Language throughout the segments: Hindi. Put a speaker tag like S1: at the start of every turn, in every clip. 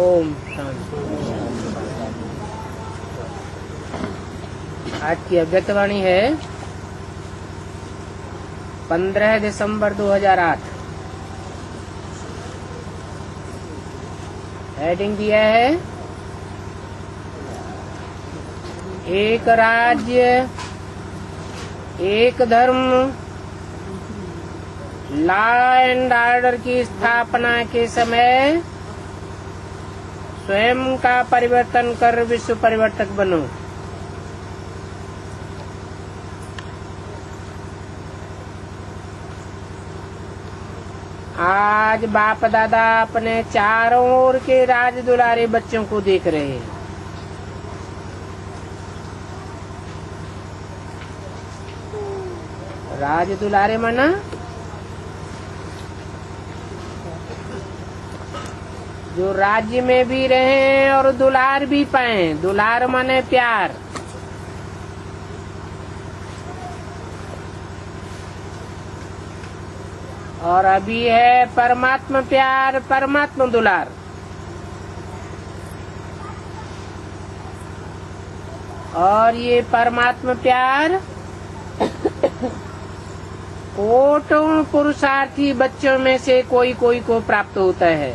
S1: ओम शांति। आज की अव्यक्त वाणी है 15 दिसंबर 2008। हेडिंग दिया है एक राज्य एक धर्म, लॉ एंड ऑर्डर की स्थापना के समय स्वयं का परिवर्तन कर विश्व परिवर्तक बनो। आज बाप दादा अपने चारों ओर के राज दुलारे बच्चों को देख रहे हैं। राज दुलारे माना जो राज्य में भी रहे और दुलार भी पाए। दुलार माने प्यार। और अभी है परमात्मा प्यार, परमात्मा दुलार। और ये परमात्मा प्यार कोटों पुरुषार्थी बच्चों में से कोई कोई को प्राप्त होता है।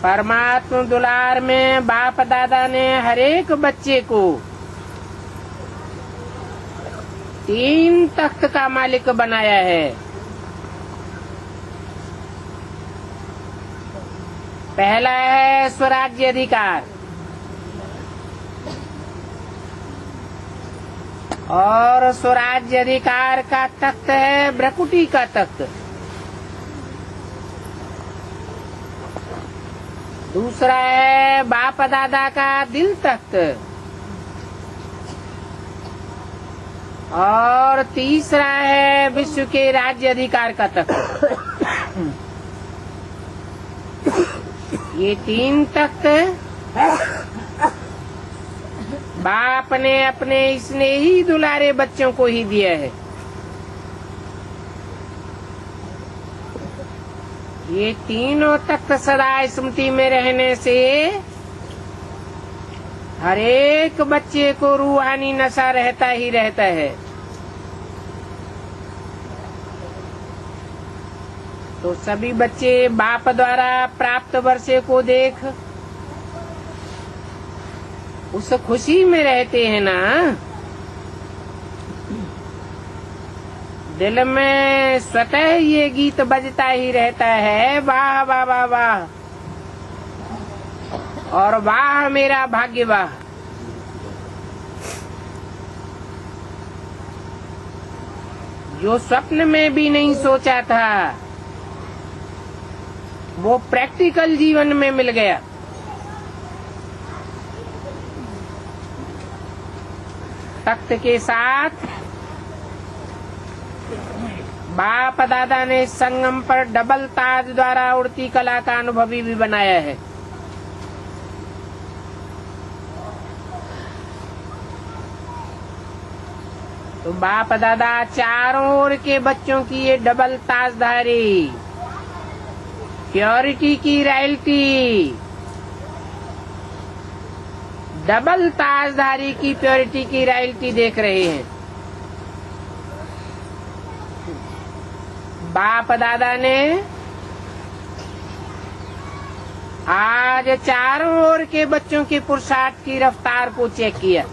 S1: परमात्मा दुलार में बाप दादा ने हरेक बच्चे को 3 तख्त का मालिक बनाया है। पहला है स्वराज्य अधिकार, और स्वराज्य अधिकार का तख्त है भ्रकुटी का तख्त। दूसरा है बाप दादा का दिल तख्त, और तीसरा है विश्व के राज्य अधिकार का तख्त। ये 3 तख्त बाप ने अपने स्नेही दुलारे बच्चों को ही दिया है। ये तीनों तख्त सदा स्मृति में रहने से हर एक बच्चे को रूहानी नशा रहता ही रहता है। तो सभी बच्चे बाप द्वारा प्राप्त वर्षे को देख उस खुशी में रहते हैं ना। दिल में स्वतः ये गीत बजता ही रहता है, वाह वाह वाह वाह, और वाह मेरा भाग्य वाह। जो स्वप्न में भी नहीं सोचा था वो प्रैक्टिकल जीवन में मिल गया। तख्त के साथ बाप दादा ने संगम पर डबल ताज द्वारा उड़ती कला का अनुभवी भी बनाया है। तो बाप दादा चारों ओर के बच्चों की ये डबल ताजधारी, प्योरिटी की रॉयल्टी, डबल ताजधारी की प्योरिटी की रॉयल्टी देख रहे हैं। बाप दादा ने आज चारों ओर के बच्चों के पुरुषार्थ की रफ्तार को चेक किया,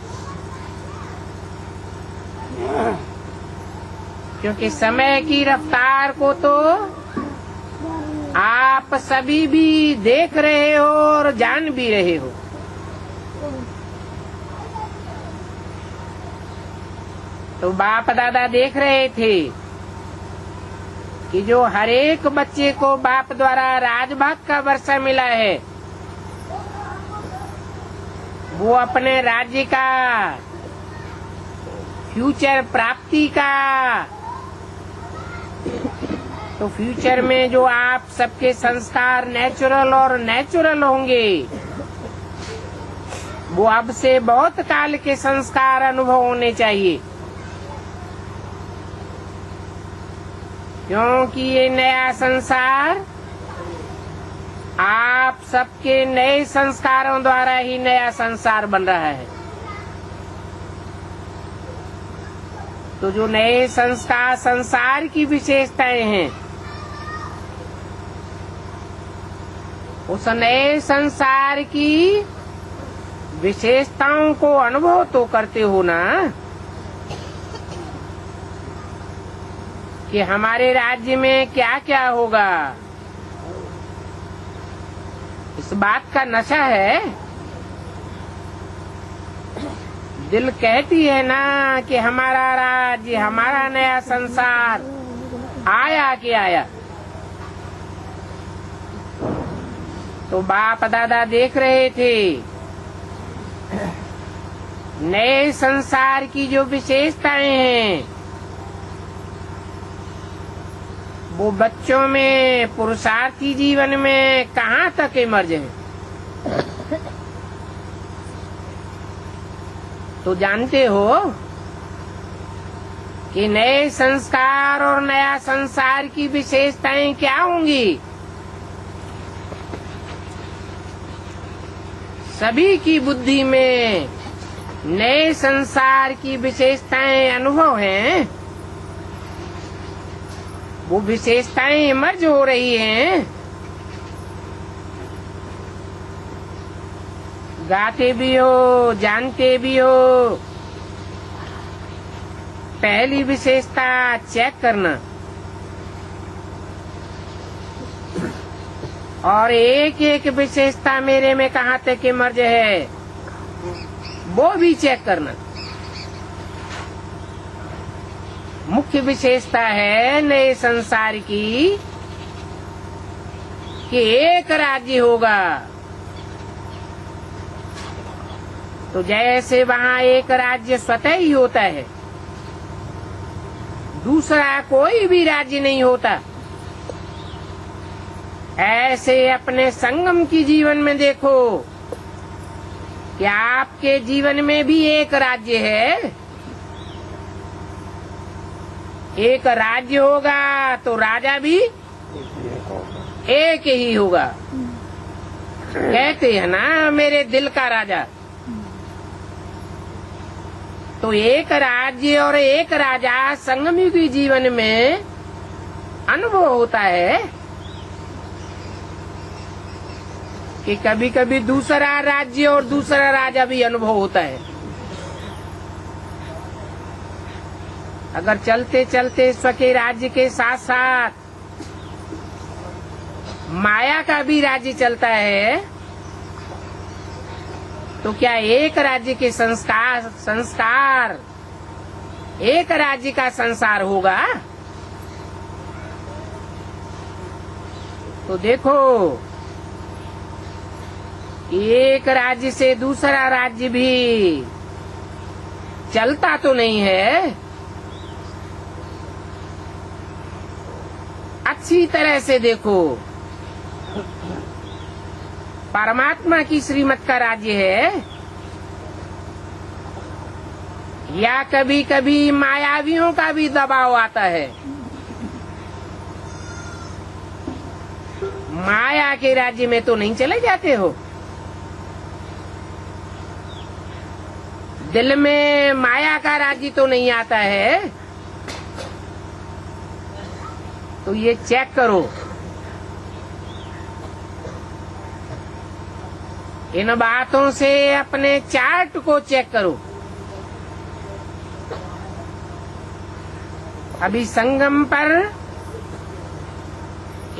S1: क्योंकि समय की रफ्तार को तो आप सभी भी देख रहे हो और जान भी रहे हो। तो बाप दादा देख रहे थे कि जो हर एक बच्चे को बाप द्वारा राजभाग का वर्षा मिला है वो अपने राज्य का फ्यूचर प्राप्ति का, तो फ्यूचर में जो आप सबके संस्कार नेचुरल होंगे वो अब से बहुत काल के संस्कार अनुभव होने चाहिए। क्योंकि ये नया संसार आप सबके नए संस्कारों द्वारा ही नया संसार बन रहा है। तो जो नए संसार की विशेषताएं हैं, उस नए संसार की विशेषताओं को अनुभव तो करते हो ना, कि हमारे राज्य में क्या क्या होगा। इस बात का नशा है। दिल कहती है ना कि हमारा राज्य, हमारा नया संसार आया कि आया। तो बाप दादा देख रहे थे नए संसार की जो विशेषताएं हैं, वो बच्चों में, पुरुषार्थी जीवन में कहाँ तक इमर्ज है। तो जानते हो कि नए संस्कार और नया संसार की विशेषताएं क्या होंगी। सभी की बुद्धि में नए संसार की विशेषताएं अनुभव हैं। वो विशेषताएं इमर्ज हो रही हैं। गाते भी हो, जानते भी हो। पहली विशेषता चेक करना, और एक एक विशेषता मेरे में कहाँ तक इमर्ज है वो भी चेक करना। मुख्य विशेषता है नए संसार की कि एक राज्य होगा। तो जैसे वहाँ एक राज्य स्वतः ही होता है, दूसरा कोई भी राज्य नहीं होता, ऐसे अपने संगम की जीवन में देखो कि आपके जीवन में भी एक राज्य है। एक राज्य होगा तो राजा भी एक ही होगा। कहते हैं ना मेरे दिल का राजा। तो एक राज्य और एक राजा संगमी के जीवन में अनुभव होता है कि कभी कभी दूसरा राज्य और दूसरा राजा भी अनुभव होता है। अगर चलते चलते स्वके राज्य के साथ साथ माया का भी राज्य चलता है, तो क्या एक राज्य के संस्कार एक राज्य का संसार होगा? तो देखो, एक राज्य से दूसरा राज्य भी चलता तो नहीं है। अच्छी तरह से देखो, परमात्मा की श्रीमत का राज्य है या कभी कभी मायावियों का भी दबाव आता है। माया के राज्य में तो नहीं चले जाते हो। दिल में माया का राज्य तो नहीं आता है। तो ये चेक करो, इन बातों से अपने चार्ट को चेक करो। अभी संगम पर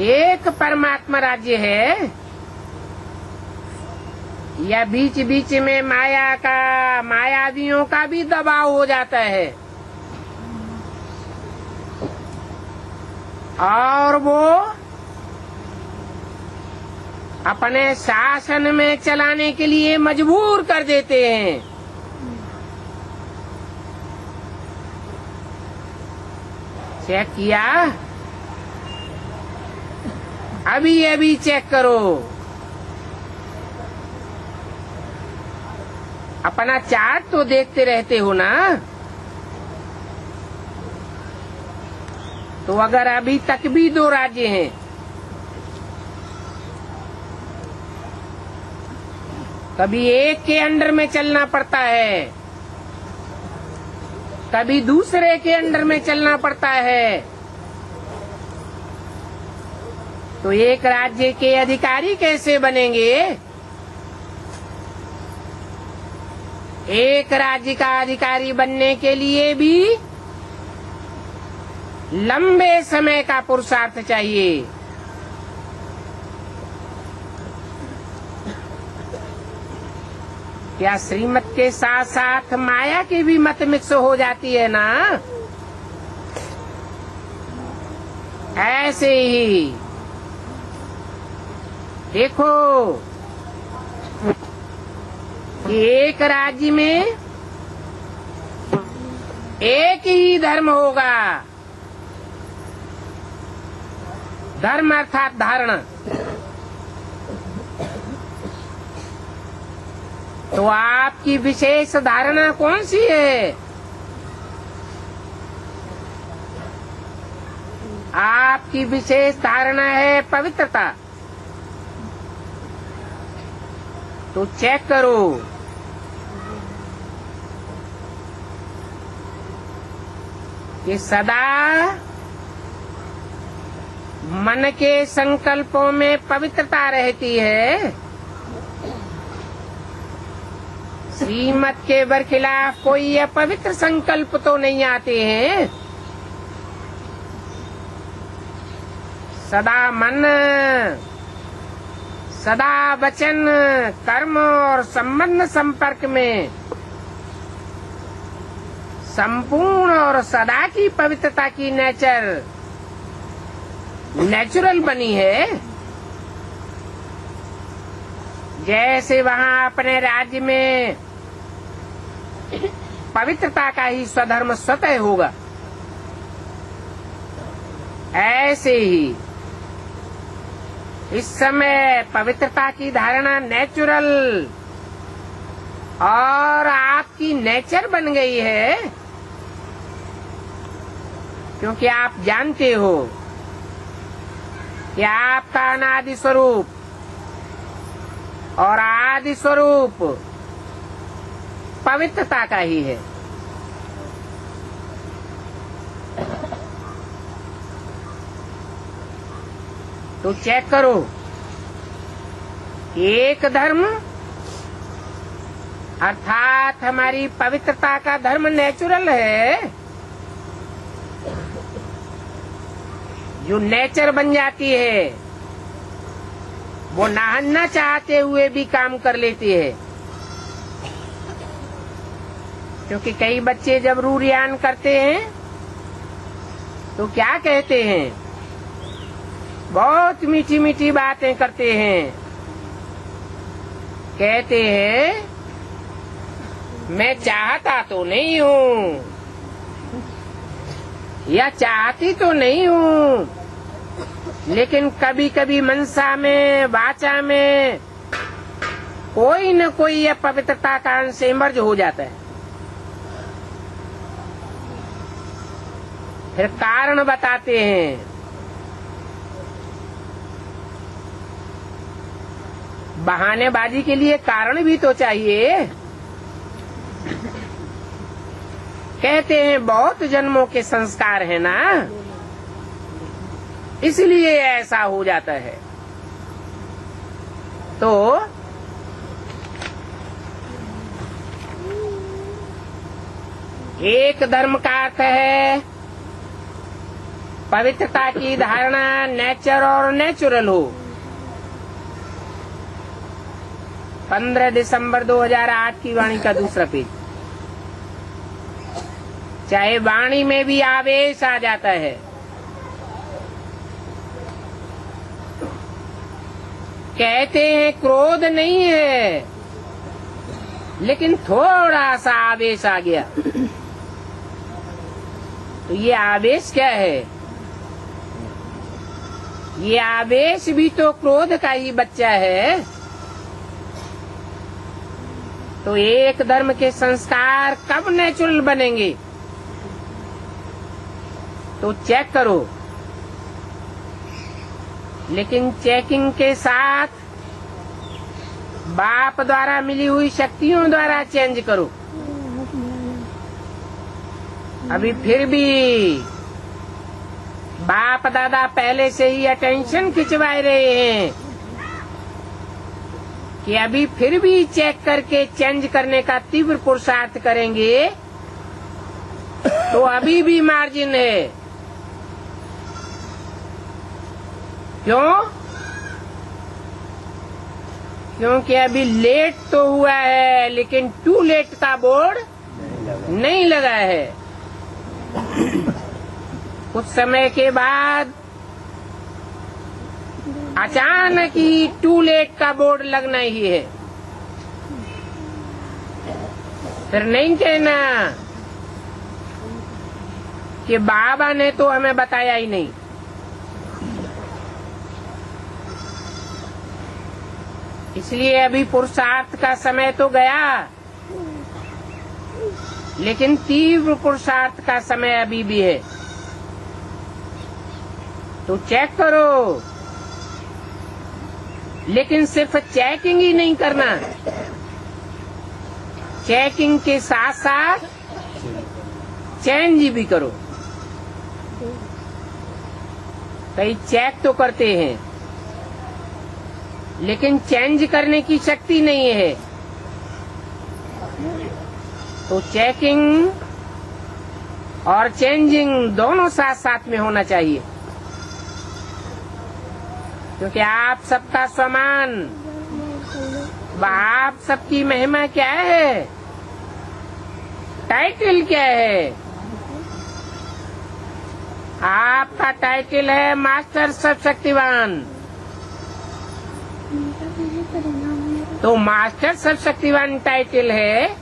S1: एक परमात्मा राज्य है या बीच बीच में मायावियों का भी दबाव हो जाता है, और वो अपने शासन में चलाने के लिए मजबूर कर देते हैं। चेक किया? अभी चेक करो, अपना चार्ट तो देखते रहते हो ना। तो अगर अभी तक भी 2 राज्य हैं, कभी एक के अंडर में चलना पड़ता है, कभी दूसरे के अंडर में चलना पड़ता है, तो एक राज्य के अधिकारी कैसे बनेंगे? एक राज्य का अधिकारी बनने के लिए भी लंबे समय का पुरुषार्थ चाहिए। क्या श्रीमत के साथ साथ माया की भी मत मिक्स हो जाती है ना? ऐसे ही देखो कि एक राज्य में एक ही धर्म होगा, धर्म अर्थात धारणा। तो आपकी विशेष धारणा कौन सी है? आपकी विशेष धारणा है पवित्रता। तो चेक करो कि सदा मन के संकल्पों में पवित्रता रहती है, श्रीमत के बरखिलाफ कोई अपवित्र संकल्प तो नहीं आते हैं। सदा मन, सदा वचन, कर्म और संबंध संपर्क में संपूर्ण और सदा की पवित्रता की नेचुरल बनी है। जैसे वहाँ अपने राज्य में पवित्रता का ही स्वधर्म स्वतः होगा, ऐसे ही इस समय पवित्रता की धारणा नेचुरल और आपकी नेचर बन गई है, क्योंकि आप जानते हो कि आपका अनादि स्वरूप और आदि स्वरूप पवित्रता का ही है। तो चेक करो, एक धर्म अर्थात हमारी पवित्रता का धर्म नेचुरल है, जो नेचर बन जाती है वो ना चाहते हुए भी काम कर लेती है। क्योंकि कई बच्चे जब रूरियान करते हैं तो क्या कहते हैं, बहुत मीठी मीठी बातें करते हैं। कहते हैं मैं चाहता तो नहीं हूँ या चाहती तो नहीं हूँ, लेकिन कभी कभी मनसा में, वाचा में कोई न कोई अपवित्रता का अंश इमर्ज हो जाता है। फिर कारण बताते हैं, बहानेबाजी के लिए कारण भी तो चाहिए। कहते हैं बहुत जन्मों के संस्कार है ना, इसलिए ऐसा हो जाता है। तो एक धर्म का अर्थ है पवित्रता की धारणा नेचर और नेचुरल हो। 15 दिसंबर 2008 की वाणी का दूसरा पेज। चाहे वाणी में भी आवेश आ जाता है, कहते हैं क्रोध नहीं है, लेकिन थोड़ा सा आवेश आ गया, तो ये आवेश क्या है? ये आवेश भी तो क्रोध का ही बच्चा है। तो एक धर्म के संस्कार कब नेचुरल बनेंगे? तो चेक करो लेकिन चेकिंग के साथ बाप द्वारा मिली हुई शक्तियों द्वारा चेंज करो। अभी फिर भी बाप दादा पहले से ही अटेंशन खिंचवा रहे हैं कि अभी फिर भी चेक करके चेंज करने का तीव्र पुरुषार्थ करेंगे तो अभी भी मार्जिन है। क्यों? क्योंकि अभी लेट तो हुआ है लेकिन टू लेट का बोर्ड नहीं लगा है। कुछ समय के बाद अचानक ही टू लेट का बोर्ड लगना ही है। फिर नहीं कहना कि बाबा ने तो हमें बताया ही नहीं। इसलिए अभी पुरुषार्थ का समय तो गया लेकिन तीव्र पुरुषार्थ का समय अभी भी है। तो चेक करो, लेकिन सिर्फ चेकिंग ही नहीं करना, चेकिंग के साथ साथ चेंज भी करो। कई चेक तो करते हैं लेकिन चेंज करने की शक्ति नहीं है। तो चेकिंग और चेंजिंग दोनों साथ साथ में होना चाहिए, क्योंकि आप सबका सम्मान, आप सबकी महिमा क्या है, टाइटल क्या है? आपका टाइटल है मास्टर सर्वशक्तिवान। तो मास्टर सर्वशक्तिवान टाइटल है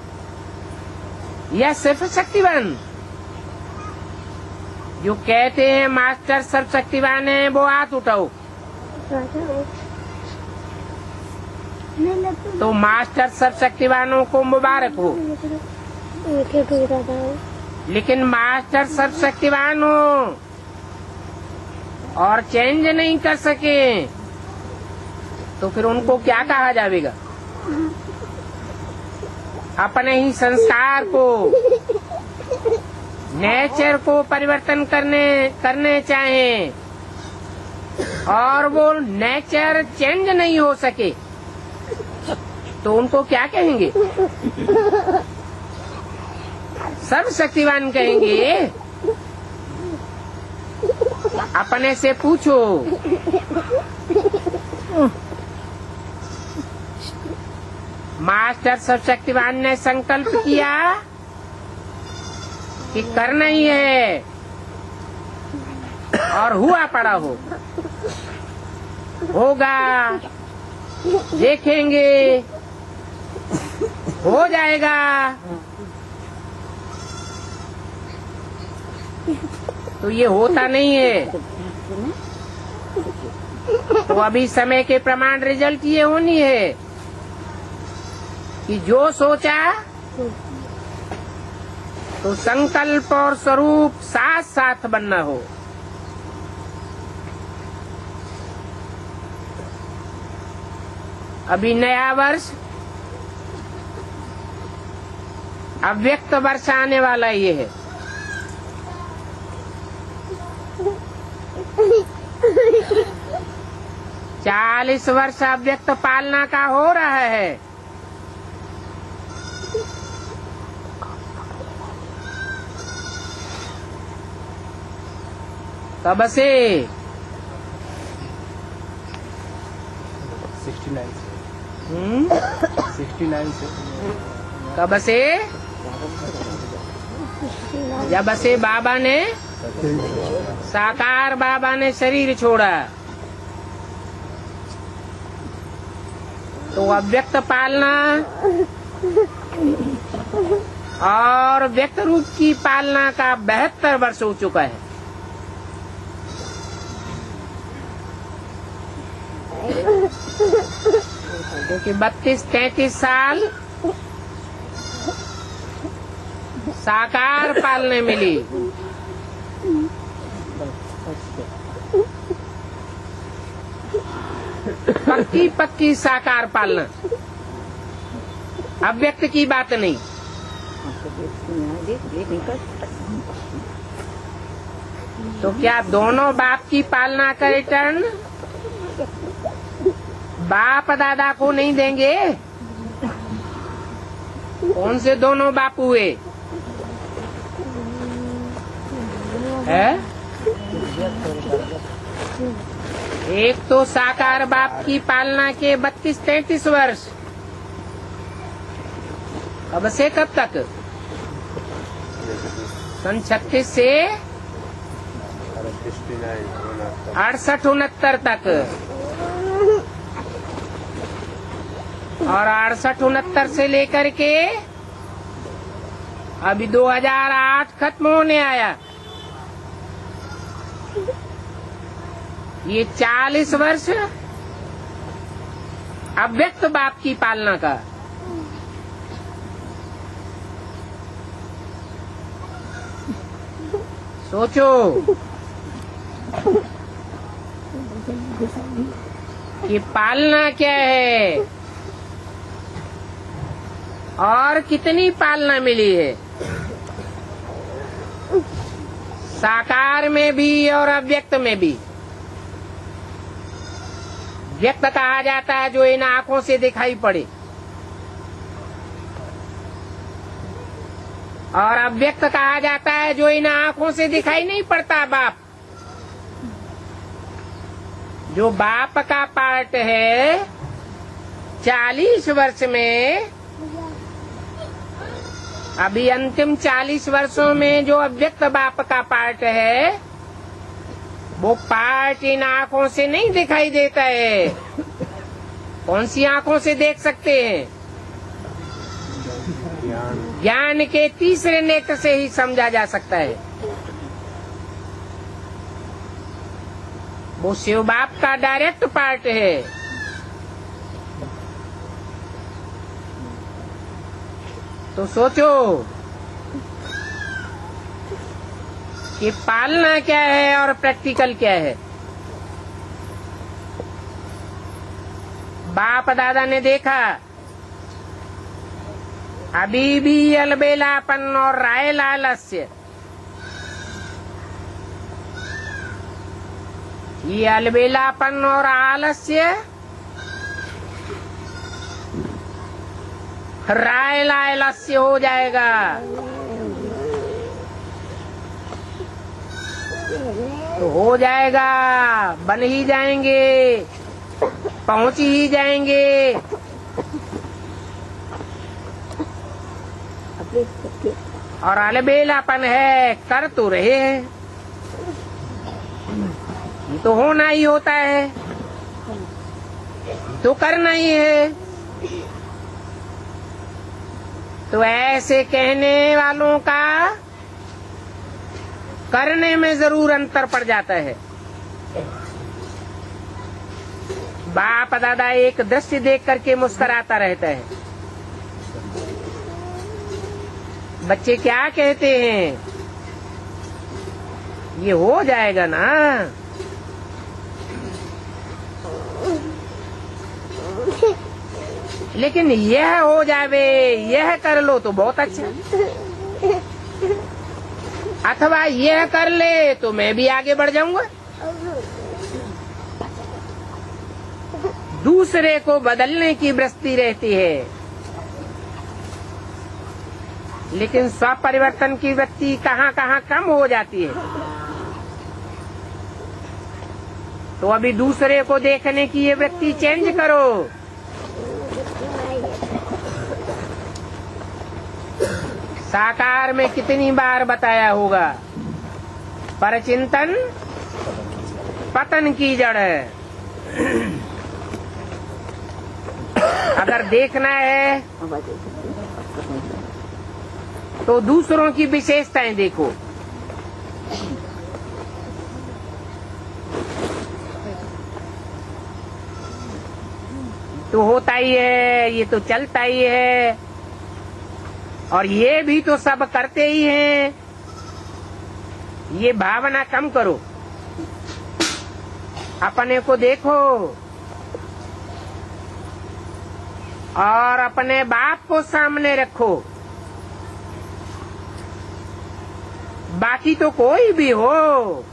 S1: या सिर्फ शक्तिवान? जो कहते हैं मास्टर सर्वशक्तिवान है वो हाथ उठाओ। तो मास्टर सर्वशक्तिवानों को मुबारक हो। लेकिन मास्टर सर्वशक्तिवान हो और चेंज नहीं कर सके तो फिर उनको क्या कहा जाएगा? अपने ही संस्कार को, नेचर को परिवर्तन करने चाहें और वो नेचर चेंज नहीं हो सके तो उनको क्या कहेंगे? सर्वशक्तिवान कहेंगे। अपने से पूछो, मास्टर सर्वशक्तिवान ने संकल्प किया कि करना ही है और हुआ पड़ा होगा, देखेंगे, हो जाएगा। तो ये होता नहीं है। तो अभी समय के प्रमाण रिजल्ट ये होनी है कि जो सोचा तो संकल्प और स्वरूप साथ साथ बनना हो। अभी नया वर्ष, अव्यक्त वर्ष आने वाला ये है। चालीस वर्ष अव्यक्त पालना का हो रहा है। कब से?
S2: 69 से।
S1: कब से? जब से बाबा ने, साकार बाबा ने शरीर छोड़ा तो अव्यक्त पालना और व्यक्त रूप की पालना का 72 वर्ष हो चुका है। क्योंकि 32-33 साल साकार पालने मिली। पक्की पक्की साकार पालना, अव्यक्त की बात नहीं। तो क्या दोनों बाप की पालना का रिटर्न बाप दादा को नहीं देंगे? कौन से दोनों बाप हुए है? एक तो साकार बाप की पालना के 32-33 वर्ष, कब से कब तक? सन 36 से 68-69 तक, और 68-69 से लेकर के अभी 2008 खत्म होने आया। ये 40 वर्ष अव्यक्त बाप की पालना का। सोचो कि पालना क्या है और कितनी पालना मिली है, साकार में भी और अव्यक्त में भी। व्यक्त कहा जाता है जो इन आंखों से दिखाई पड़े, और अव्यक्त कहा जाता है जो इन आंखों से दिखाई नहीं पड़ता। बाप, जो बाप का पार्ट है 40 वर्ष में, अभी अंतिम 40 वर्षों में जो अव्यक्त बाप का पार्ट है, वो पार्ट इन आंखों से नहीं दिखाई देता है। कौन सी आंखों से देख सकते हैं? ज्ञान के तीसरे नेत्र से ही समझा जा सकता है। वो शिव बाप का डायरेक्ट पार्ट है। तो सोचो कि पालना क्या है और प्रैक्टिकल क्या है। बाप दादा ने देखा अभी भी अलबेलापन और राय लालस्य, ये अलबेलापन और आलस्य राय लालस्य हो जाएगा। तो हो जाएगा, बन ही जाएंगे, पहुंच ही जाएंगे। और अलबेलापन है, कर तो रहे हैं, ये तो होना ही होता है, तो करना ही है। तो ऐसे कहने वालों का करने में जरूर अंतर पड़ जाता है। बाप दादा एक दृश्य देख करके मुस्कुराता रहता है। बच्चे क्या कहते हैं? ये हो जाएगा ना, लेकिन यह हो जावे, यह कर लो तो बहुत अच्छा, अथवा यह कर ले तो मैं भी आगे बढ़ जाऊंगा। दूसरे को बदलने की वृत्ति रहती है, लेकिन स्वपरिवर्तन की वृत्ति कहाँ कहाँ कम हो जाती है। तो अभी दूसरे को देखने की ये वृत्ति चेंज करो। साकार में कितनी बार बताया होगा, परचिंतन पतन की जड़ है। अगर देखना है तो दूसरों की विशेषताएं देखो। तो होता ही है, ये तो चलता ही है, और ये भी तो सब करते ही हैं। ये भावना कम करो, अपने को देखो और अपने बाप को सामने रखो। बाकी तो कोई भी हो,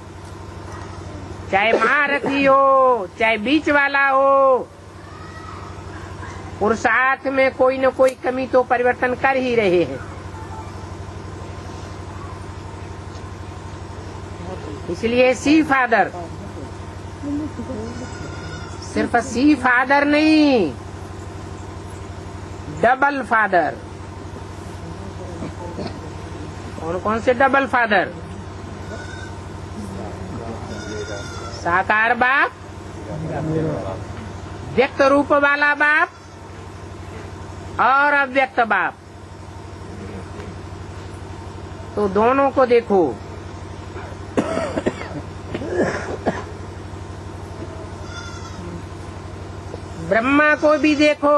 S1: चाहे महारथी हो, चाहे बीच वाला हो, पुरुषार्थ में कोई न कोई कमी तो परिवर्तन कर ही रहे हैं। इसलिए सी फादर, सिर्फ सी फादर नहीं, डबल फादर। कौन कौन से डबल फादर? साकार बाप, व्यक्त रूप वाला बाप और अव्यक्त बाप। तो दोनों को देखो। ब्रह्मा को भी देखो,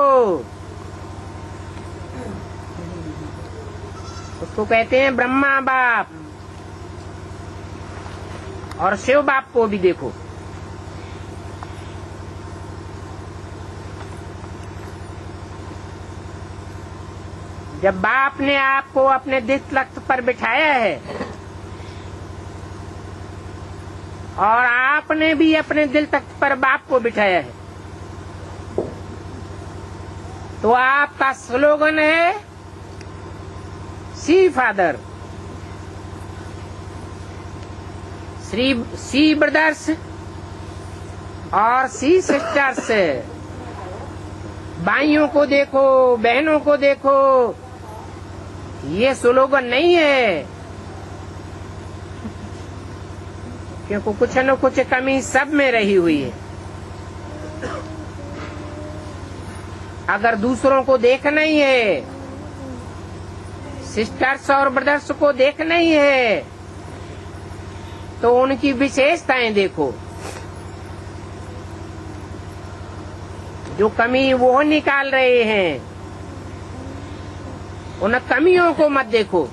S1: उसको कहते हैं ब्रह्मा बाप। और शिव बाप को भी देखो। जब बाप ने आपको अपने दिल तख्त पर बिठाया है और आपने भी अपने दिल तख्त पर बाप को बिठाया है, तो आपका स्लोगन है सी फादर, सी ब्रदर्स और सी सिस्टर्स। भाइयों को देखो, बहनों को देखो, ये स्लोगन नहीं है, क्योंकि कुछ न कुछ कमी सब में रही हुई है। अगर दूसरों को देखना ही है, सिस्टर्स और ब्रदर्स को देखना ही है, तो उनकी विशेषताएं देखो। जो कमी वो निकाल रहे हैं, उन कमियों को मत देखो।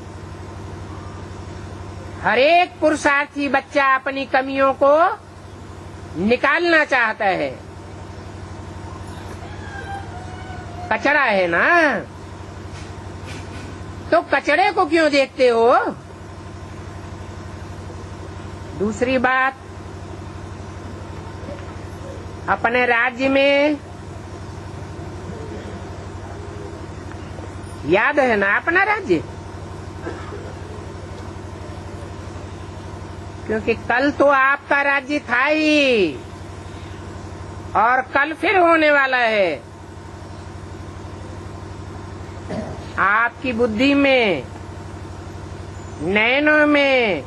S1: हर एक पुरुषार्थी बच्चा अपनी कमियों को निकालना चाहता है। कचरा है ना, तो कचरे को क्यों देखते हो? दूसरी बात, अपने राज्य में याद है ना अपना राज्य, क्योंकि कल तो आपका राज्य था ही और कल फिर होने वाला है। आपकी बुद्धि में, नयनों में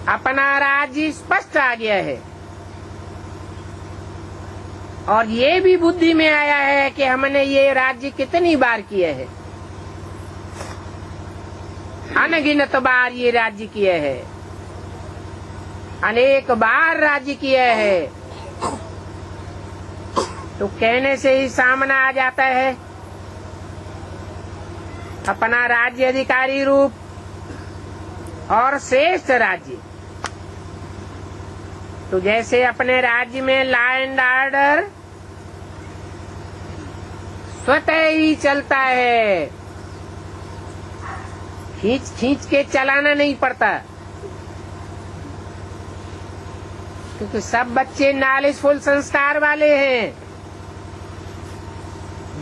S1: अपना राज्य स्पष्ट आ गया है और ये भी बुद्धि में आया है कि हमने ये राज्य कितनी बार किया है। अनगिनत बार ये राज्य किया है, अनेक बार राज्य किया है। तो कहने से ही सामने आ जाता है अपना राज्य अधिकारी रूप और श्रेष्ठ राज्य। तो जैसे अपने राज्य में लॉ एंड ऑर्डर स्वतः ही चलता है, खींच खींच के चलाना नहीं पड़ता, क्योंकि सब बच्चे नॉलेजफुल संस्कार वाले हैं,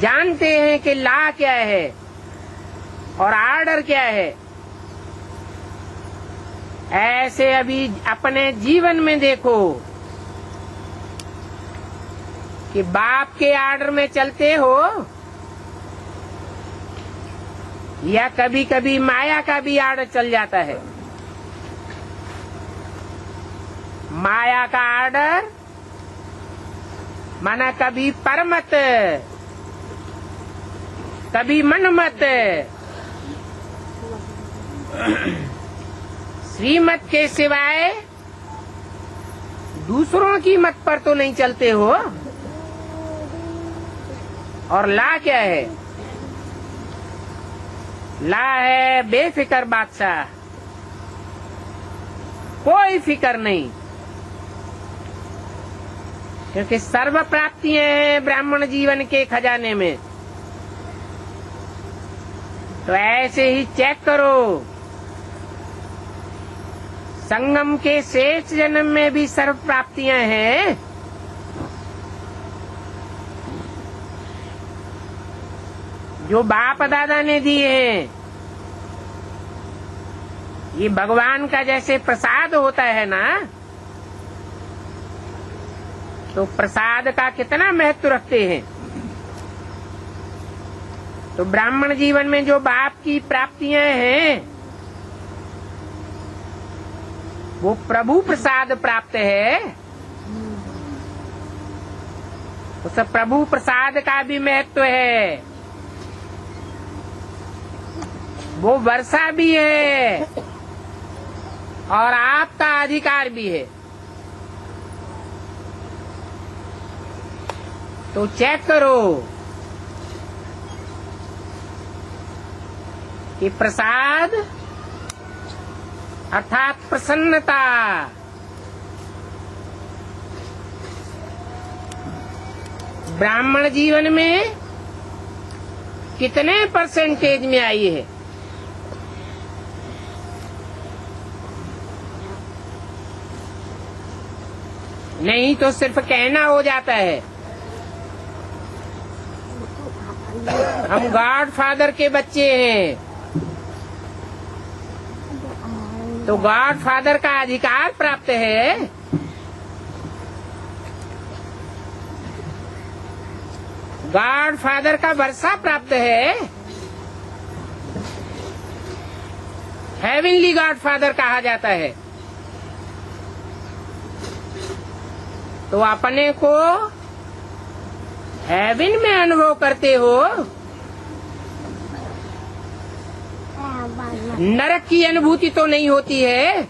S1: जानते हैं कि लॉ क्या है और ऑर्डर क्या है। ऐसे अभी अपने जीवन में देखो कि बाप के ऑर्डर में चलते हो या कभी कभी माया का भी ऑर्डर चल जाता है। माया का ऑर्डर माना कभी परमत, कभी मनमत, श्रीमत के सिवाय दूसरों की मत पर तो नहीं चलते हो। और ला क्या है? ला है बेफिक्र बादशाह, कोई फिक्र नहीं। क्योंकि सर्व प्राप्तियां हैं ब्राह्मण जीवन के खजाने में। तो ऐसे ही चेक करो, संगम के शेष जन्म में भी सर्व प्राप्तियां हैं। जो बाप दादा ने दिए हैं, ये भगवान का जैसे प्रसाद होता है ना, तो प्रसाद का कितना महत्व रखते हैं। तो ब्राह्मण जीवन में जो बाप की प्राप्तियां हैं, वो प्रभु प्रसाद प्राप्त है। उस प्रभु प्रसाद का भी महत्व है, वो वर्षा भी है और आपका अधिकार भी है। तो चेक करो कि प्रसाद अर्थात प्रसन्नता ब्राह्मण जीवन में कितने परसेंटेज में आई है। नहीं तो सिर्फ कहना हो जाता है। हम गॉड फादर के बच्चे हैं, तो गॉड फादर का अधिकार प्राप्त है। गॉड फादर का वर्षा प्राप्त है। हेवनली गॉड फादर कहा जाता है। तो अपने को हेवन में अनुभव करते हो, नरक की अनुभूति तो नहीं होती है।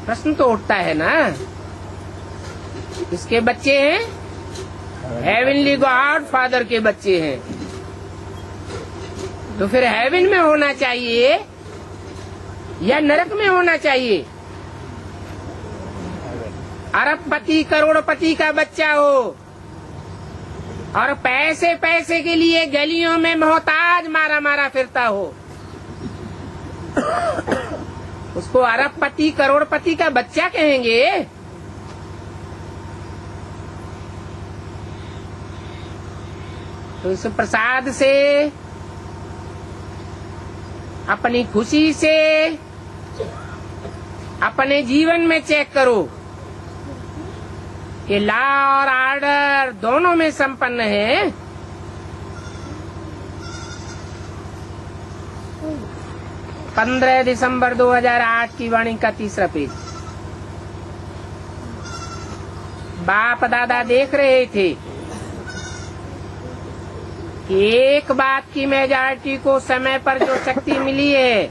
S1: प्रश्न तो उठता है ना, किसके बच्चे हैं? हेवनली गॉड फादर के बच्चे हैं। तो फिर हेवन में होना चाहिए या नरक में होना चाहिए? अरबपति करोड़पति का बच्चा हो और पैसे पैसे के लिए गलियों में मोहताज मारा मारा फिरता हो, उसको अरबपति करोड़पति का बच्चा कहेंगे? तो इस प्रसाद से, अपनी खुशी से अपने जीवन में चेक करो कि लॉ और ऑर्डर दोनों में संपन्न है। पंद्रह दिसंबर 2008 की वाणी का तीसरा पेज। बाप दादा देख रहे थे कि एक बात की मेजॉरिटी को समय पर जो शक्ति मिली है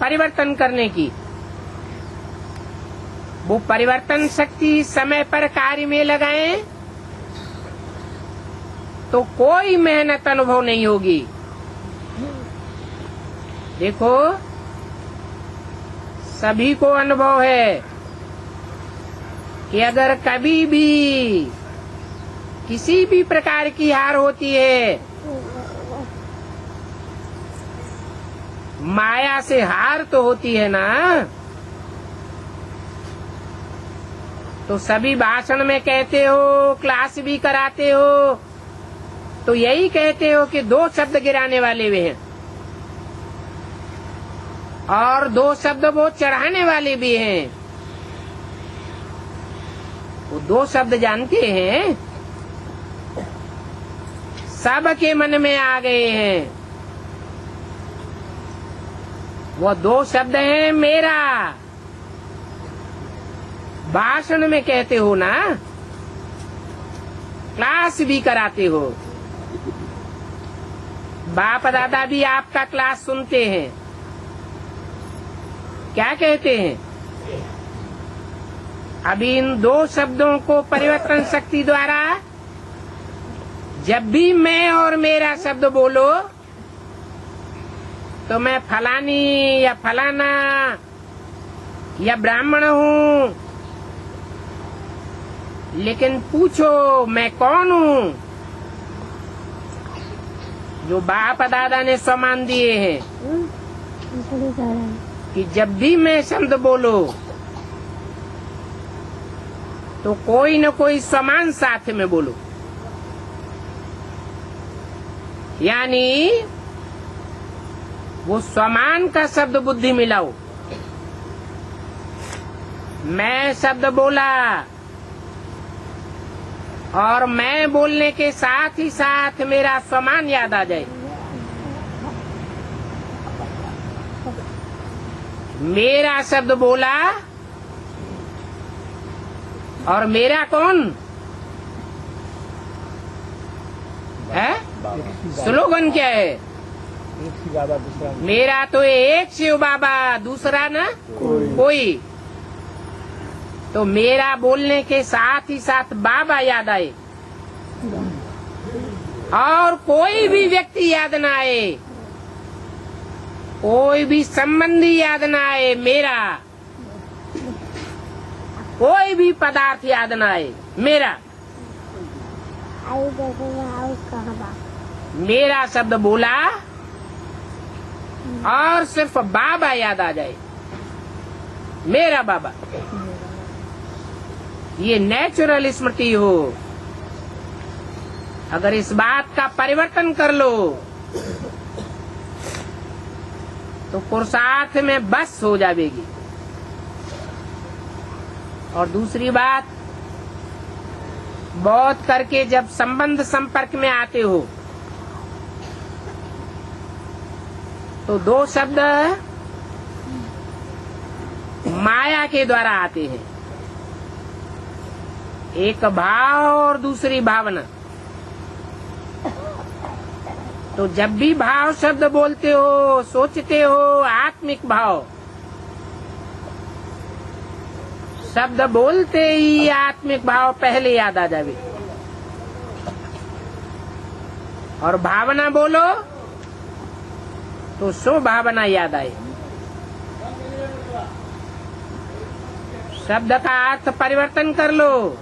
S1: परिवर्तन करने की, वो परिवर्तन शक्ति समय पर कार्य में लगाएं तो कोई मेहनत अनुभव नहीं होगी। देखो, सभी को अनुभव है कि अगर कभी भी किसी भी प्रकार की हार होती है, माया से हार तो होती है ना, तो सभी भाषण में कहते हो, क्लास भी कराते हो, तो यही कहते हो कि दो शब्द गिराने वाले वे हैं और दो शब्द वो चढ़ाने वाले भी हैं। वो दो शब्द जानते हैं, सबके मन में आ गए हैं। वो दो शब्द हैं मेरा। भाषण में कहते हो ना, क्लास भी कराते हो, बाप दादा भी आपका क्लास सुनते हैं। क्या कहते हैं? अभी इन दो शब्दों को परिवर्तन शक्ति द्वारा जब भी मैं और मेरा शब्द बोलो तो मैं फलानी या फलाना या ब्राह्मण हूँ, लेकिन पूछो मैं कौन हूँ? जो बाप दादा ने सम्मान दिए हैं कि जब भी मैं शब्द बोलो तो कोई न कोई समान साथ में बोलो, यानी वो समान का शब्द बुद्धि मिलाओ। मैं शब्द बोला और मैं बोलने के साथ ही साथ मेरा समान याद आ जाए। मेरा शब्द बोला और मेरा कौन है? स्लोगन क्या है? मेरा तो एक शिव बाबा, दूसरा ना कोई। तो मेरा बोलने के साथ ही साथ बाबा याद आए और कोई भी व्यक्ति याद ना आए, कोई भी संबंधी याद ना आए, मेरा कोई भी पदार्थ याद ना आए, मेरा शब्द बोला और सिर्फ बाबा याद आ जाए, मेरा बाबा। ये नेचुरल स्मृति हो। अगर इस बात का परिवर्तन कर लो तो पुरुषार्थ में बस हो जाएगी। और दूसरी बात, बहुत करके जब संबंध संपर्क में आते हो तो दो शब्द माया के द्वारा आते हैं, एक भाव और दूसरी भावना। तो जब भी भाव शब्द बोलते हो, सोचते हो, आत्मिक भाव शब्द बोलते ही आत्मिक भाव पहले याद आ जावे, और भावना बोलो तो सो भावना याद आए। शब्द का अर्थ परिवर्तन कर लो,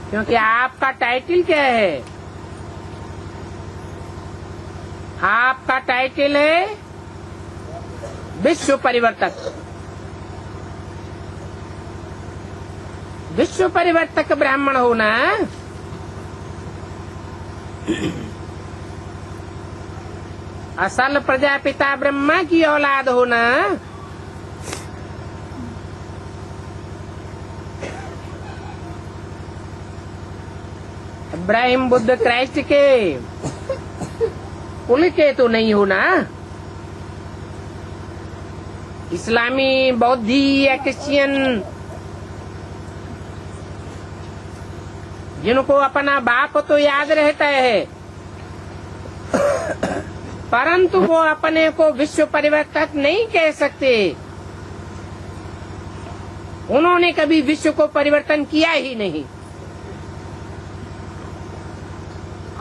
S1: क्योंकि आपका टाइटल क्या है? आपका टाइटल है विश्व परिवर्तक। विश्व परिवर्तक ब्राह्मण होना, असल प्रजापिता ब्रह्मा की औलाद होना, इब्राहिम बुद्ध क्राइस्ट के कुल के तो नहीं होना। इस्लामी, बौद्धी या क्रिश्चियन जिनको अपना बाप तो याद रहता है, परंतु वो अपने को विश्व परिवर्तक नहीं कह सकते। उन्होंने कभी विश्व को परिवर्तन किया ही नहीं।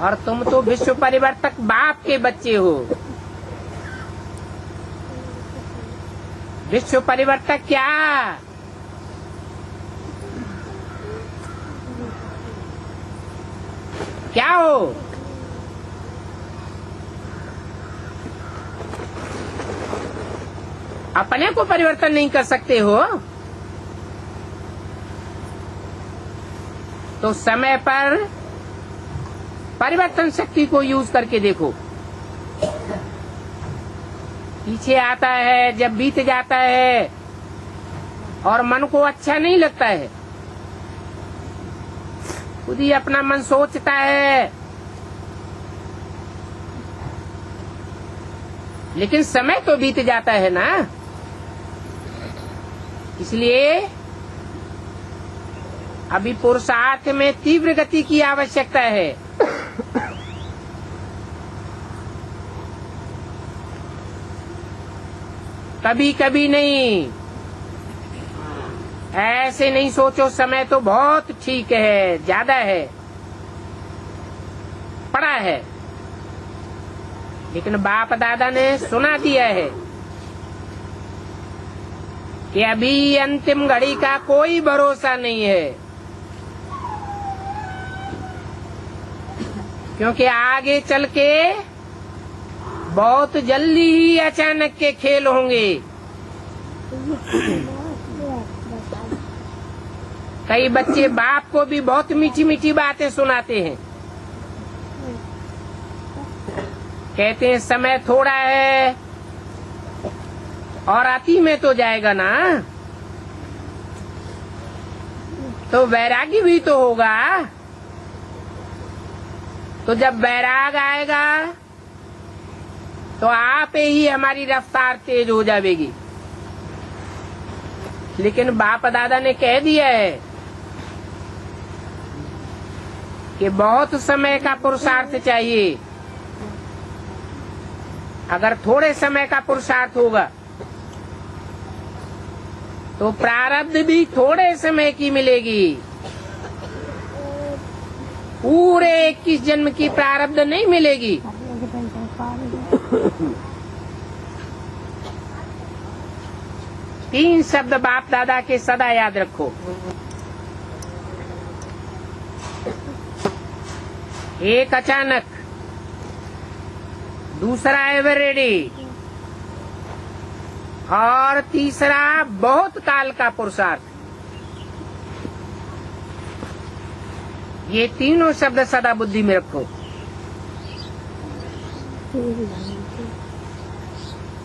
S1: और तुम तो विश्व परिवर्तक बाप के बच्चे हो। विश्व परिवर्तक क्या हो? अपने को परिवर्तन नहीं कर सकते हो तो समय पर परिवर्तन शक्ति को यूज करके देखो। पीछे आता है, जब बीत जाता है और मन को अच्छा नहीं लगता है, खुद ही अपना मन सोचता है, लेकिन समय तो बीत जाता है ना। इसलिए अभी पुरुषार्थ में तीव्र गति की आवश्यकता है। कभी कभी नहीं, ऐसे नहीं सोचो समय तो बहुत ठीक है, ज्यादा है, पड़ा है, लेकिन बाप दादा ने सुना दिया है कि अभी अंतिम घड़ी का कोई भरोसा नहीं है, क्योंकि आगे चल के बहुत जल्दी ही अचानक के खेल होंगे। कई बच्चे बाप को भी बहुत मीठी मीठी बातें सुनाते हैं, कहते हैं समय थोड़ा है और अति में तो जाएगा ना, तो वैरागी भी तो होगा। तो जब वैराग आएगा तो आप ही हमारी रफ्तार तेज हो जाएगी। लेकिन बाप दादा ने कह दिया है कि बहुत समय का पुरुषार्थ चाहिए। अगर थोड़े समय का पुरुषार्थ होगा तो प्रारब्ध भी थोड़े समय की मिलेगी, पूरे 21 जन्म की प्रारब्ध नहीं मिलेगी। तीन शब्द बाप दादा के सदा याद रखो। एक अचानक, दूसरा एवरेडी, और तीसरा बहुत काल का पुरुषार्थ। ये तीनों शब्द सदा बुद्धि में रखो।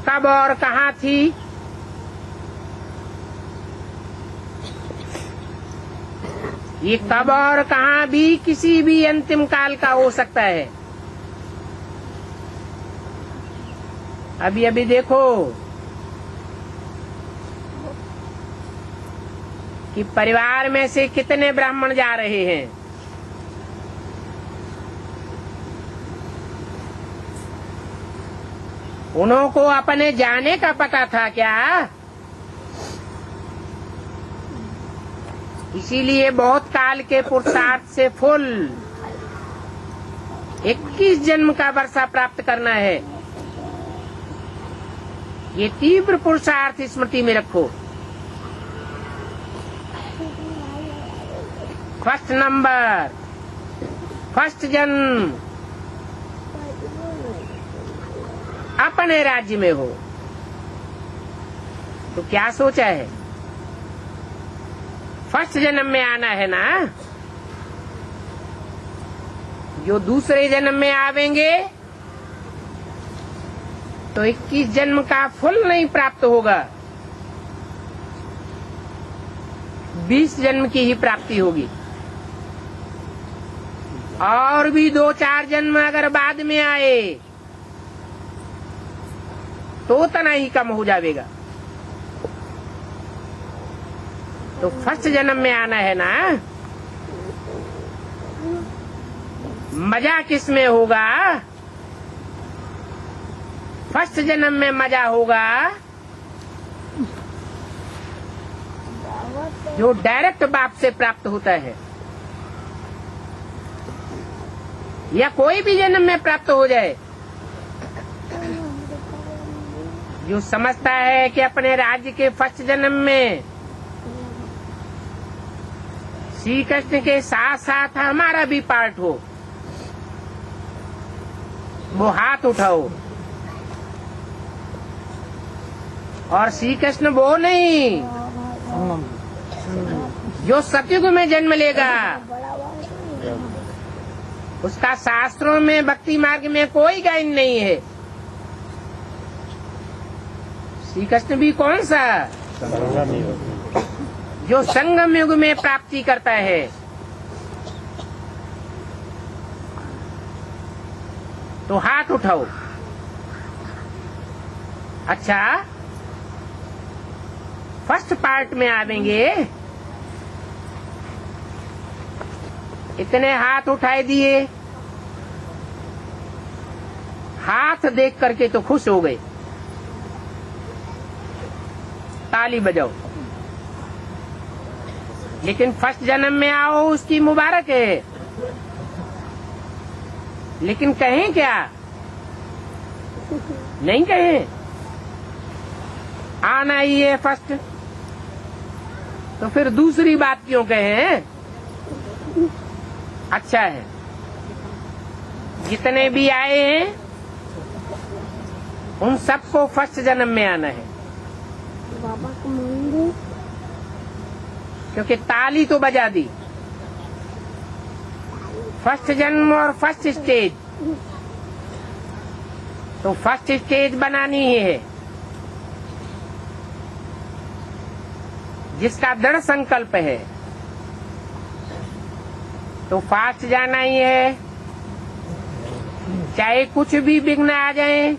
S1: कब और कहाँ थी, ये कब और कहाँ भी किसी भी अंतिम काल का हो सकता है। अभी अभी देखो कि परिवार में से कितने ब्राह्मण जा रहे हैं। उन्हों को अपने जाने का पता था क्या? इसीलिए बहुत काल के पुरुषार्थ से फुल 21 जन्म का वर्षा प्राप्त करना है। ये तीव्र पुरुषार्थ स्मृति में रखो। फर्स्ट नंबर, फर्स्ट जन्म अपने राज्य में हो तो क्या सोचा है? फर्स्ट जन्म में आना है ना। जो दूसरे जन्म में आवेंगे तो 21 जन्म का फल नहीं प्राप्त होगा, 20 जन्म की ही प्राप्ति होगी। और भी 2-4 जन्म अगर बाद में आए तो उतना ही कम हो जाएगा। तो फर्स्ट जन्म में आना है ना। मजा किस में होगा? फर्स्ट जन्म में मजा होगा जो डायरेक्ट बाप से प्राप्त होता है, या कोई भी जन्म में प्राप्त हो जाए। जो समझता है कि अपने राज्य के फर्स्ट जन्म में श्री कृष्ण के साथ साथ हमारा भी पार्ट हो, वो हाथ उठाओ। और श्री कृष्ण वो नहीं जो सतयुग में जन्म लेगा, उसका शास्त्रों में भक्ति मार्ग में कोई गायन नहीं है। श्री कृष्ण भी कौन सा? जो संगम युग में प्राप्ति करता है। तो हाथ उठाओ। अच्छा, फर्स्ट पार्ट में आवेंगे। इतने हाथ उठाए दिए, हाथ देख करके तो खुश हो गए, ताली बजाओ। लेकिन फर्स्ट जन्म में आओ उसकी मुबारक है। लेकिन कहें क्या? नहीं कहें। आना ही है फर्स्ट, तो फिर दूसरी बात क्यों कहें? अच्छा है, जितने भी आए हैं उन सबको फर्स्ट जन्म में आना है।
S2: बाबा को मांगो,
S1: क्योंकि ताली तो बजा दी, फर्स्ट जन्म और फर्स्ट स्टेज, तो फर्स्ट स्टेज बनानी ही है। जिसका दृढ़ संकल्प है तो फास्ट जाना ही है, चाहे कुछ भी विघ्न आ जाए,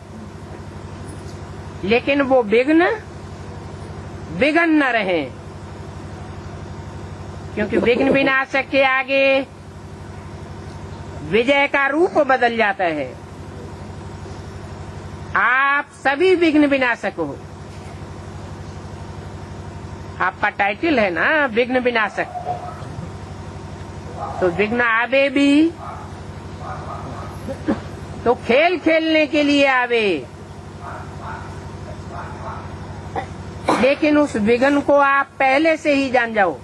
S1: लेकिन वो विघ्न न रहे, क्योंकि विघ्न विनाशक के आगे विजय का रूप बदल जाता है। आप सभी विघ्न विनाशक हो, आपका टाइटल है ना विघ्न विनाशक, तो विघ्न आवे भी तो खेल खेलने के लिए आवे, लेकिन उस विघ्न को आप पहले से ही जान जाओ।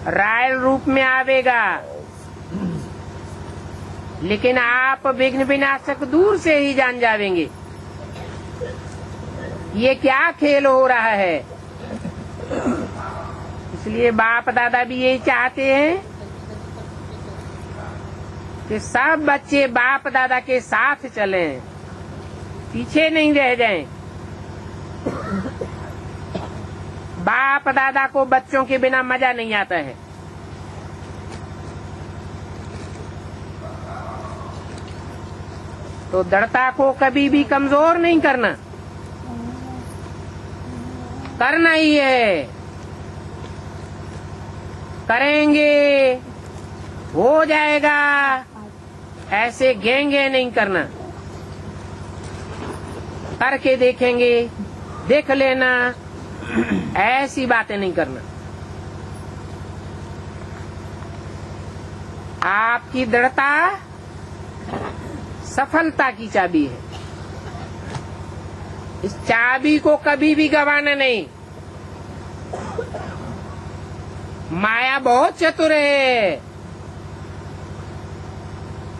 S1: रायल रूप में आवेगा, लेकिन आप विघ्न विनाशक दूर से ही जान जावेंगे। ये क्या खेल हो रहा है? इसलिए बाप दादा भी यही चाहते हैं कि सब बच्चे बाप दादा के साथ चलें, पीछे नहीं रह जाएं। बाप दादा को बच्चों के बिना मजा नहीं आता है। तो दृढ़ता को कभी भी कमजोर नहीं करना, करना ही है। करेंगे हो जाएगा, ऐसे गेंगे नहीं करना। करके देखेंगे, देख लेना, ऐसी बातें नहीं करना। आपकी दृढ़ता सफलता की चाबी है। इस चाबी को कभी भी गंवाना नहीं। माया बहुत चतुर है,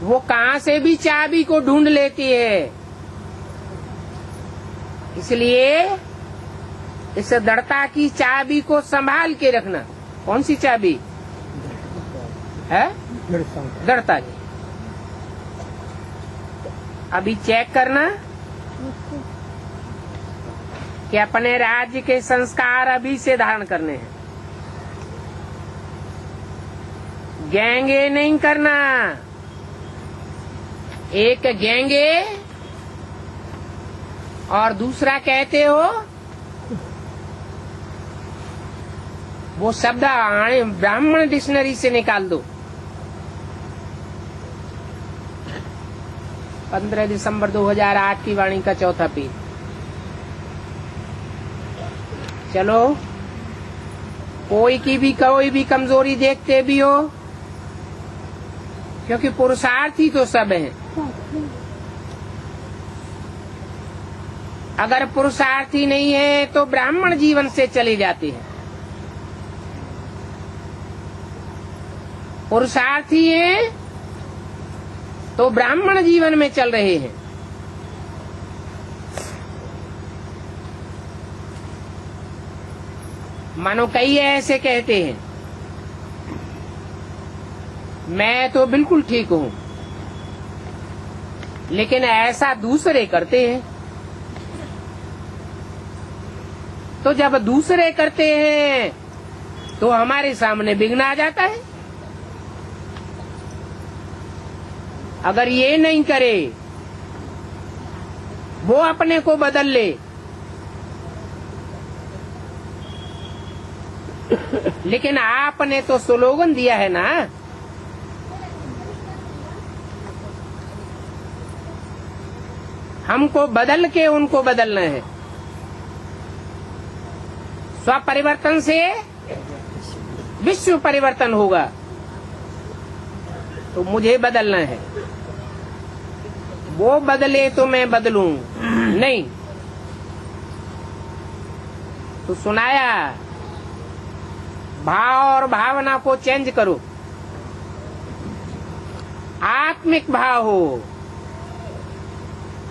S1: वो कहां से भी चाबी को ढूंढ लेती है। इसलिए इस दृढ़ता की चाबी को संभाल के रखना। कौन सी चाबी है? दृढ़ता की। अभी चेक करना कि अपने राज्य के संस्कार अभी से धारण करने हैं। गेंगे नहीं करना। एक गेंगे और दूसरा कहते हो वो शब्द ब्राह्मण डिक्शनरी से निकाल दो। 15 दिसंबर 2008 की वाणी का चौथा पेज। चलो, कोई भी कमजोरी देखते भी हो, क्योंकि पुरुषार्थी तो सब हैं। अगर पुरुषार्थी नहीं है तो ब्राह्मण जीवन से चले जाते हैं। पुरुषार्थी हैं तो ब्राह्मण जीवन में चल रहे हैं। मानो कई ऐसे कहते हैं मैं तो बिल्कुल ठीक हूं, लेकिन ऐसा दूसरे करते हैं। तो जब दूसरे करते हैं तो हमारे सामने विघ्न आ जाता है। अगर ये नहीं करे, वो अपने को बदल ले, लेकिन आपने तो स्लोगन दिया है ना, हमको बदल के उनको बदलना है। स्व परिवर्तन से विश्व परिवर्तन होगा, तो मुझे बदलना है। वो बदले तो मैं बदलूं नहीं। तो सुनाया, भाव और भावना को चेंज करो, आत्मिक भाव हो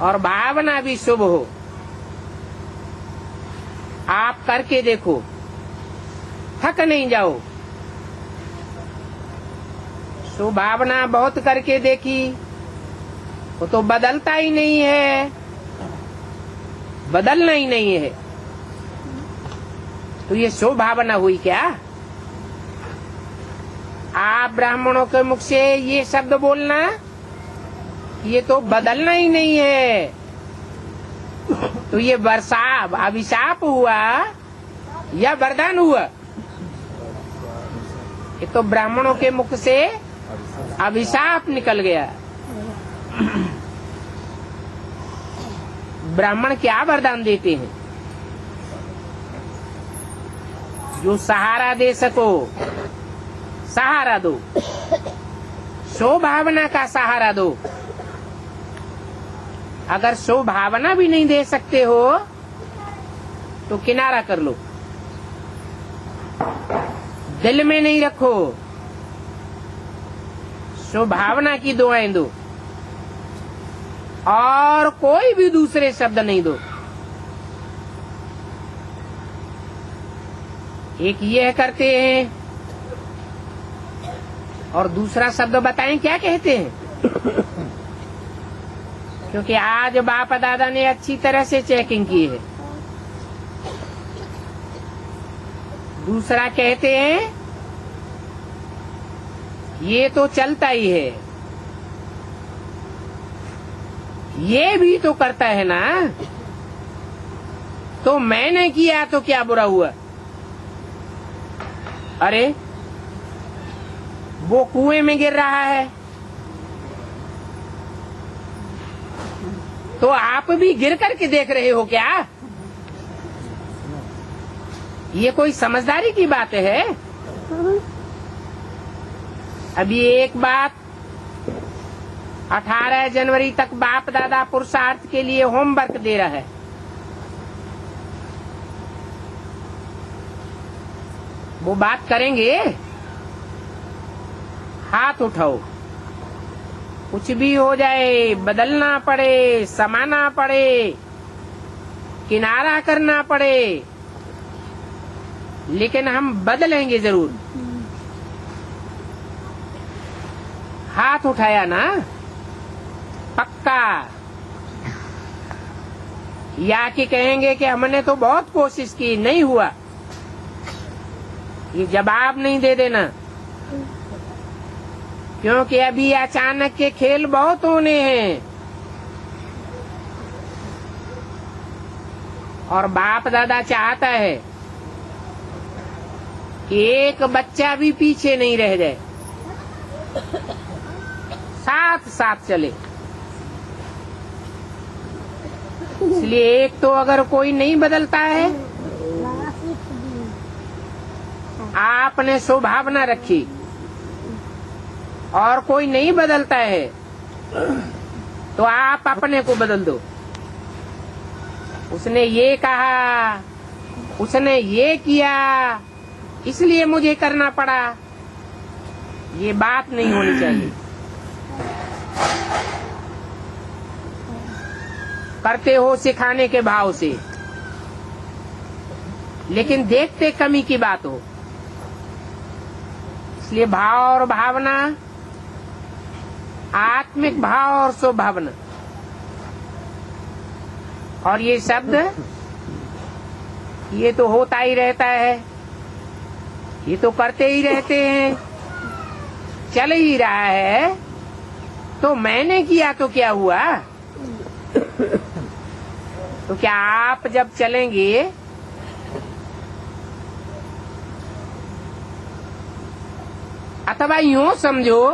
S1: और भावना भी शुभ हो। आप करके देखो, थक नहीं जाओ। शुभ भावना बहुत करके देखी, वो तो बदलता ही नहीं है, बदलना ही नहीं है, तो ये शुभ भावना हुई क्या? आप ब्राह्मणों के मुख से ये शब्द बोलना, ये तो बदलना ही नहीं है, तो ये अभिशाप हुआ या वरदान हुआ? ये तो ब्राह्मणों के मुख से अभिशाप निकल गया। ब्राह्मण क्या वरदान देते हैं? जो सहारा दे सको सहारा दो, स्वभावना का सहारा दो। अगर स्वभावना भी नहीं दे सकते हो तो किनारा कर लो, दिल में नहीं रखो, स्वभावना की दुआएं दो और कोई भी दूसरे शब्द नहीं दो। एक यह करते हैं और दूसरा शब्द बताएं क्या कहते हैं, क्योंकि आज बाप दादा ने अच्छी तरह से चेकिंग की है। दूसरा कहते हैं ये तो चलता ही है, ये भी तो करता है ना, तो मैंने किया तो क्या बुरा हुआ? अरे वो कुएं में गिर रहा है तो आप भी गिर करके देख रहे हो क्या? ये कोई समझदारी की बात है? अभी एक बात, 18 जनवरी तक बाप दादा पुरुषार्थ के लिए होमवर्क दे रहा है। वो बात करेंगे, हाथ उठाओ, कुछ भी हो जाए, बदलना पड़े, समाना पड़े, किनारा करना पड़े, लेकिन हम बदलेंगे जरूर। हाथ उठाया ना, पक्का। या कि कहेंगे कि हमने तो बहुत कोशिश की, नहीं हुआ, ये जवाब नहीं दे देना, क्योंकि अभी अचानक के खेल बहुत होने हैं और बाप दादा चाहता है कि एक बच्चा भी पीछे नहीं रह जाए, साथ साथ चले। इसलिए एक तो अगर कोई नहीं बदलता है, आपने स्वभावना रखी और कोई नहीं बदलता है, तो आप अपने को बदल दो। उसने ये कहा, उसने ये किया, इसलिए मुझे करना पड़ा, ये बात नहीं होनी चाहिए। करते हो सिखाने के भाव से, लेकिन देखते कमी की बात हो। इसलिए भाव और भावना, आत्मिक भाव और स्वभावना, और ये शब्द ये तो होता ही रहता है, ये तो करते ही रहते हैं, चल ही रहा है, तो मैंने किया तो क्या हुआ? तो क्या आप जब चलेंगे अथवा यूं समझो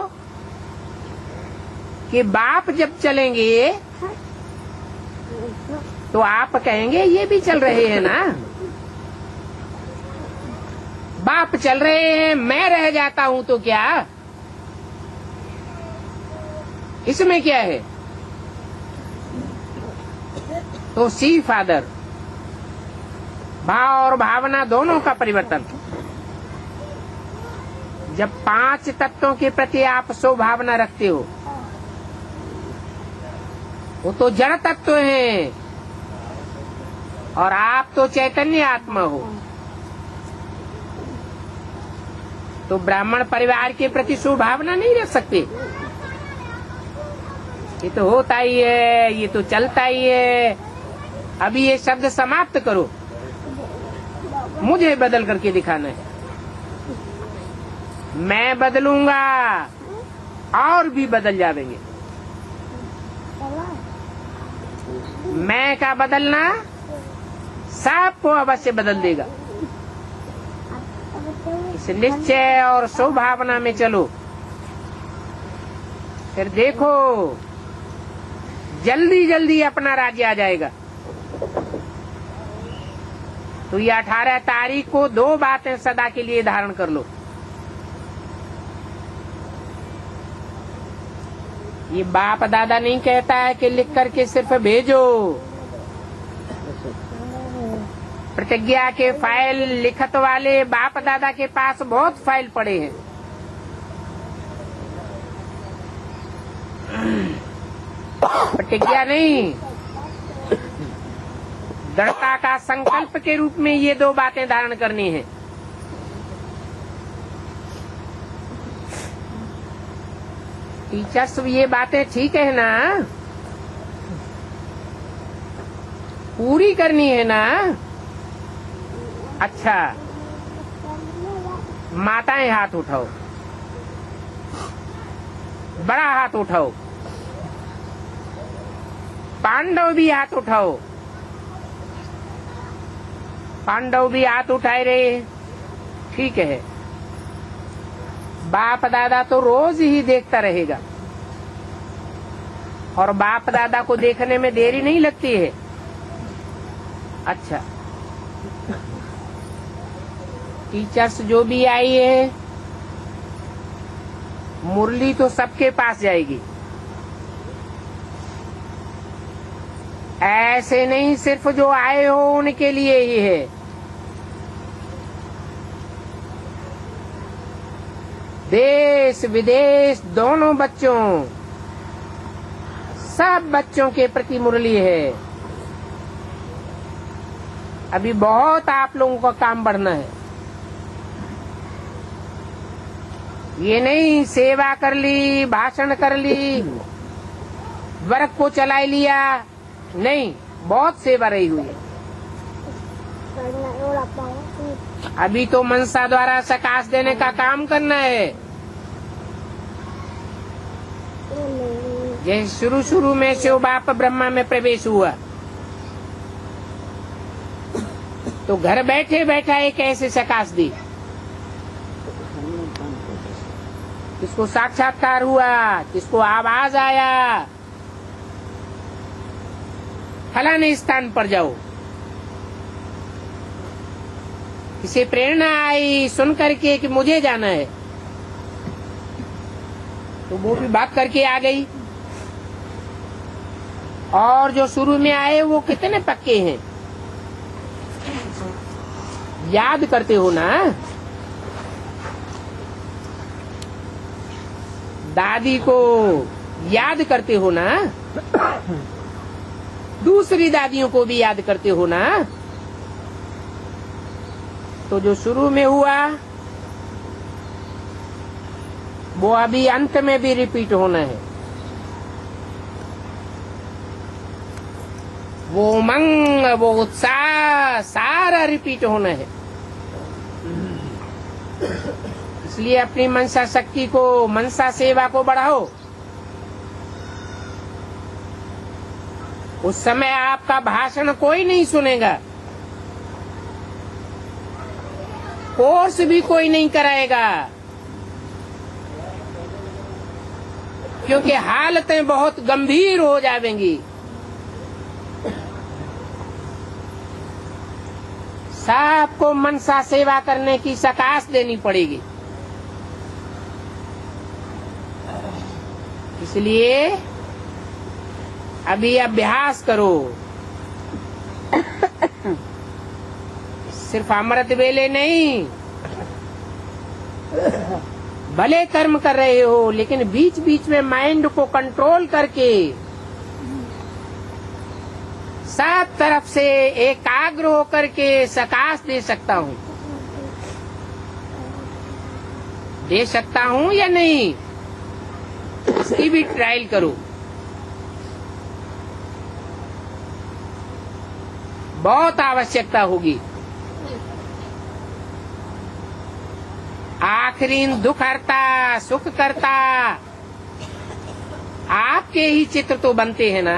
S1: कि बाप जब चलेंगे तो आप कहेंगे ये भी चल रहे हैं ना, बाप चल रहे हैं, मैं रह जाता हूं तो क्या, इसमें क्या है? तो सी फादर, भाव और भावना दोनों का परिवर्तन। जब 5 तत्वों के प्रति आप स्वभावना रखते हो, वो तो जड़ तत्व हैं और आप तो चैतन्य आत्मा हो। तो ब्राह्मण परिवार के प्रति स्वभावना नहीं रख सकते। ये तो होता ही है, ये तो चलता ही है। अभी ये शब्द समाप्त करो, मुझे बदल करके दिखाना है। मैं बदलूंगा और भी बदल जाएंगे। मैं का बदलना सबको अवश्य बदल देगा। इस निश्चय और स्वभावना में चलो, फिर देखो जल्दी जल्दी अपना राज्य आ जाएगा। तो ये 18 तारीख को 2 बातें सदा के लिए धारण कर लो। ये बाप दादा नहीं कहता है कि लिख करके सिर्फ भेजो। प्रतिज्ञा के फाइल लिखत वाले बाप दादा के पास बहुत फाइल पड़े हैं। प्रतिज्ञा नहीं, दृढ़ता का संकल्प के रूप में ये 2 बातें धारण करनी है। टीचर्स, ये बातें ठीक है ना? पूरी करनी है ना? अच्छा, माताएं हाथ उठाओ, बड़ा हाथ उठाओ, पांडव भी हाथ उठाओ। पांडव भी हाथ उठाए रहे, ठीक है। बाप दादा तो रोज ही देखता रहेगा और बाप दादा को देखने में देरी नहीं लगती है। अच्छा, टीचर्स जो भी आई है, मुरली तो सबके पास जाएगी। ऐसे नहीं सिर्फ जो आए हो उनके लिए ही है। देश विदेश दोनों बच्चों, सब बच्चों के प्रति मुरली है। अभी बहुत आप लोगों का काम बढ़ना है। ये नहीं सेवा कर ली, भाषण कर ली, वर्ग को चला लिया, नहीं, बहुत सेवा रही हुई है। अभी तो मनसा द्वारा सकाश देने का काम करना है। जैसे शुरू में शिव बाप ब्रह्मा में प्रवेश हुआ, तो घर बैठे बैठा एक ऐसे सकाश दी, किसको साक्षात्कार हुआ, किसको आवाज आया, फलाने स्थान पर जाओ। किसे प्रेरणा आई सुन करके कि मुझे जाना है, तो वो भी भाग करके आ गई। और जो शुरू में आए वो कितने पक्के हैं, याद करते हो ना? दादी को याद करते हो ना? दूसरी दादियों को भी याद करते हो ना? तो जो शुरू में हुआ वो अभी अंत में भी रिपीट होना है। वो उमंग, वो उत्साह सारा रिपीट होना है। इसलिए अपनी मनसा शक्ति को, मनसा सेवा को बढ़ाओ। उस समय आपका भाषण कोई नहीं सुनेगा, कोर्स भी कोई नहीं कराएगा, क्योंकि हालतें बहुत गंभीर हो जाएंगी। सबको मनसा सेवा करने की सकाश देनी पड़ेगी। इसलिए अभी अभ्यास करो। सिर्फ अमृत वेले नहीं, भले कर्म कर रहे हो लेकिन बीच बीच में माइंड को कंट्रोल करके सब तरफ से एकाग्र होकर के सकाश दे सकता हूँ, दे सकता हूँ या नहीं, इसकी भी ट्रायल करो। बहुत आवश्यकता होगी। आखिरी दुख हरता सुख करता आपके ही चित्र तो बनते हैं ना,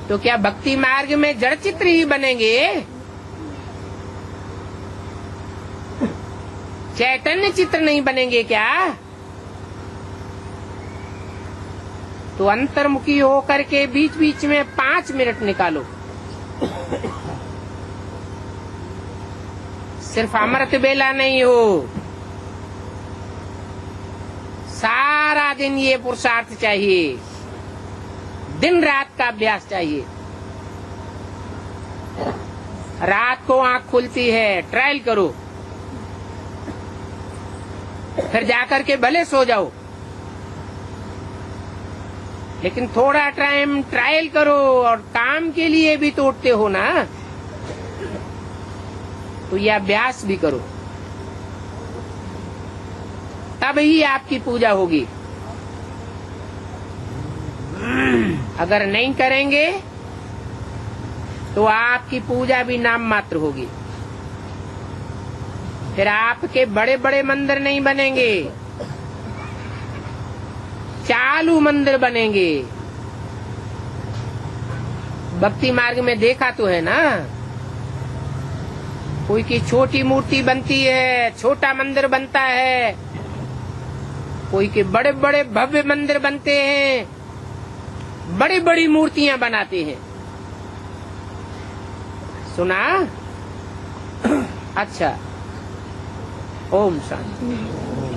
S1: तो क्या भक्ति मार्ग में जड़ चित्र ही बनेंगे? चैतन्य चित्र नहीं बनेंगे क्या? तो अंतर्मुखी होकर के बीच बीच में 5 मिनट निकालो, सिर्फ अमृत बेला नहीं हो, सारा दिन ये पुरुषार्थ चाहिए, दिन रात का अभ्यास चाहिए। रात को आंख खुलती है, ट्रायल करो, फिर जाकर के भले सो जाओ, लेकिन थोड़ा टाइम ट्रायल करो। और काम के लिए भी तो उठते हो ना, तो यह अभ्यास भी करो, तब ही आपकी पूजा होगी। अगर नहीं करेंगे तो आपकी पूजा भी नाम मात्र होगी। फिर आपके बड़े बड़े मंदिर नहीं बनेंगे, चालू मंदिर बनेंगे। भक्ति मार्ग में देखा तो है ना, कोई की छोटी मूर्ति बनती है, छोटा मंदिर बनता है, कोई के बड़े बड़े भव्य मंदिर बनते हैं, बड़ी बड़ी मूर्तियां बनाते हैं। सुना? अच्छा, ओम शांति।